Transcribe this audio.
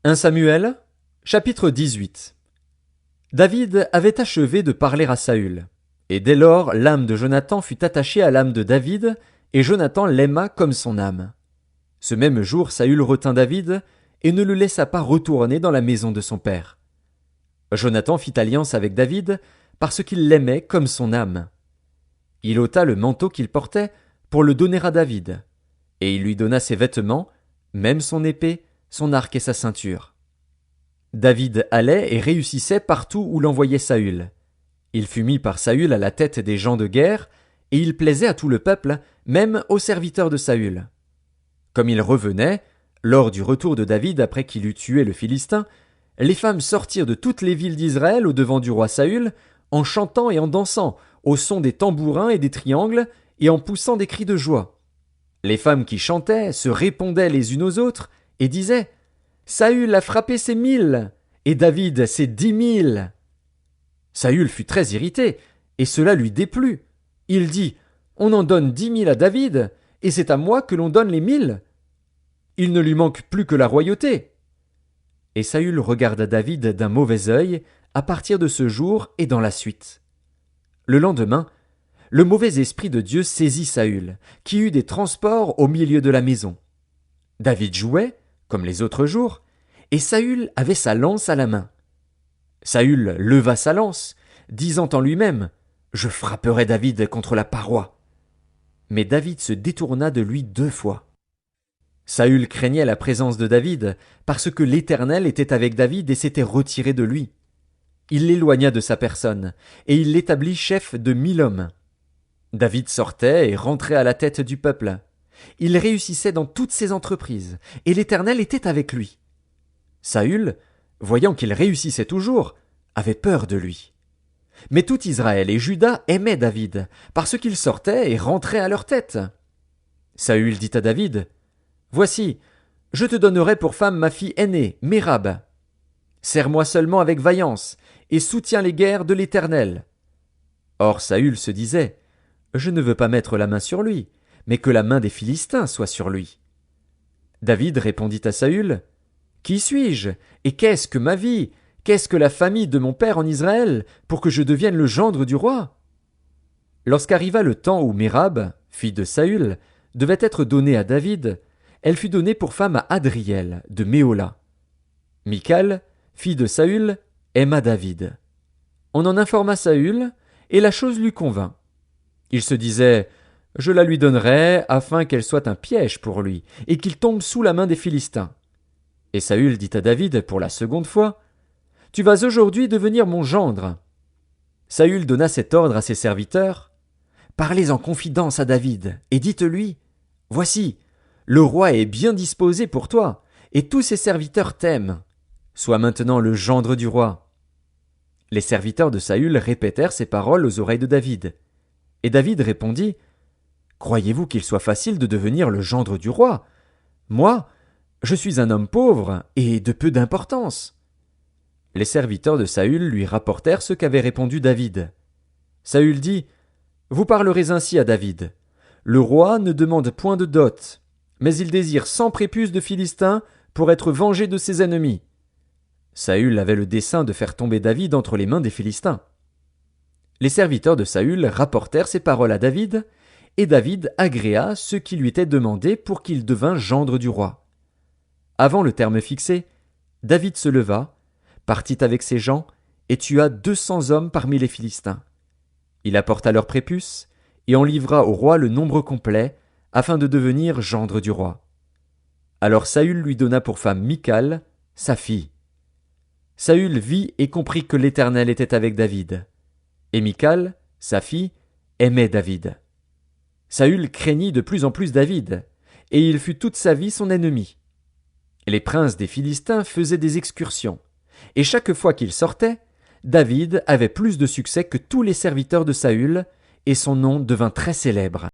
1 Samuel, chapitre 18. David avait achevé de parler à Saül. Et dès lors, l'âme de Jonathan fut attachée à l'âme de David, et Jonathan l'aima comme son âme. Ce même jour, Saül retint David, et ne le laissa pas retourner dans la maison de son père. Jonathan fit alliance avec David, parce qu'il l'aimait comme son âme. Il ôta le manteau qu'il portait pour le donner à David, et il lui donna ses vêtements, même son épée, son arc et sa ceinture. David allait et réussissait partout où l'envoyait Saül. Il fut mis par Saül à la tête des gens de guerre, et il plaisait à tout le peuple, même aux serviteurs de Saül. Comme il revenait, lors du retour de David après qu'il eut tué le Philistin, les femmes sortirent de toutes les villes d'Israël au devant du roi Saül, en chantant et en dansant, au son des tambourins et des triangles, et en poussant des cris de joie. Les femmes qui chantaient se répondaient les unes aux autres, et disaient « Saül a frappé ses 1000, et David ses 10 000. » Saül fut très irrité, et cela lui déplut. Il dit « On en donne 10 000 à David, et c'est à moi que l'on donne les 1000. Il ne lui manque plus que la royauté. » Et Saül regarda David d'un mauvais œil à partir de ce jour et dans la suite. Le lendemain, le mauvais esprit de Dieu saisit Saül, qui eut des transports au milieu de la maison. David jouait, comme les autres jours, et Saül avait sa lance à la main. Saül leva sa lance, disant en lui-même « Je frapperai David contre la paroi. » Mais David se détourna de lui 2 fois. Saül craignait la présence de David, parce que l'Éternel était avec David et s'était retiré de lui. Il l'éloigna de sa personne, et il l'établit chef de 1000 hommes. David sortait et rentrait à la tête du peuple. Il réussissait dans toutes ses entreprises, et l'Éternel était avec lui. Saül, voyant qu'il réussissait toujours, avait peur de lui. Mais tout Israël et Juda aimaient David, parce qu'il sortait et rentrait à leur tête. Saül dit à David « Voici, je te donnerai pour femme ma fille aînée, Mérab. Sers-moi seulement avec vaillance, et soutiens les guerres de l'Éternel. » Or Saül se disait « Je ne veux pas mettre la main sur lui, mais que la main des Philistins soit sur lui. » David répondit à Saül « Qui suis-je, et qu'est-ce que ma vie, qu'est-ce que la famille de mon père en Israël, pour que je devienne le gendre du roi ?» Lorsqu'arriva le temps où Mérab, fille de Saül, devait être donnée à David, elle fut donnée pour femme à Adriel, de Méhola. Michal, fille de Saül, aima David. On en informa Saül, et la chose lui convint. Il se disait « Je la lui donnerai, afin qu'elle soit un piège pour lui, et qu'il tombe sous la main des Philistins. » Et Saül dit à David pour la 2e fois « Tu vas aujourd'hui devenir mon gendre. » Saül donna cet ordre à ses serviteurs « Parlez en confidence à David, et dites-lui « Voici, le roi est bien disposé pour toi, et tous ses serviteurs t'aiment. Sois maintenant le gendre du roi. » Les serviteurs de Saül répétèrent ces paroles aux oreilles de David. Et David répondit « Croyez-vous qu'il soit facile de devenir le gendre du roi? Moi, je suis un homme pauvre et de peu d'importance. » Les serviteurs de Saül lui rapportèrent ce qu'avait répondu David. Saül dit « Vous parlerez ainsi à David. Le roi ne demande point de dot, mais il désire 100 prépuces de Philistins pour être vengé de ses ennemis. » Saül avait le dessein de faire tomber David entre les mains des Philistins. Les serviteurs de Saül rapportèrent ces paroles à David, et David agréa ce qui lui était demandé pour qu'il devînt gendre du roi. Avant le terme fixé, David se leva, partit avec ses gens, et tua 200 hommes parmi les Philistins. Il apporta leurs prépuces, et en livra au roi le nombre complet, afin de devenir gendre du roi. Alors Saül lui donna pour femme Michal, sa fille. Saül vit et comprit que l'Éternel était avec David. Et Michal, sa fille, aimait David. Saül craignit de plus en plus David, et il fut toute sa vie son ennemi. Les princes des Philistins faisaient des excursions, et chaque fois qu'ils sortaient, David avait plus de succès que tous les serviteurs de Saül, et son nom devint très célèbre.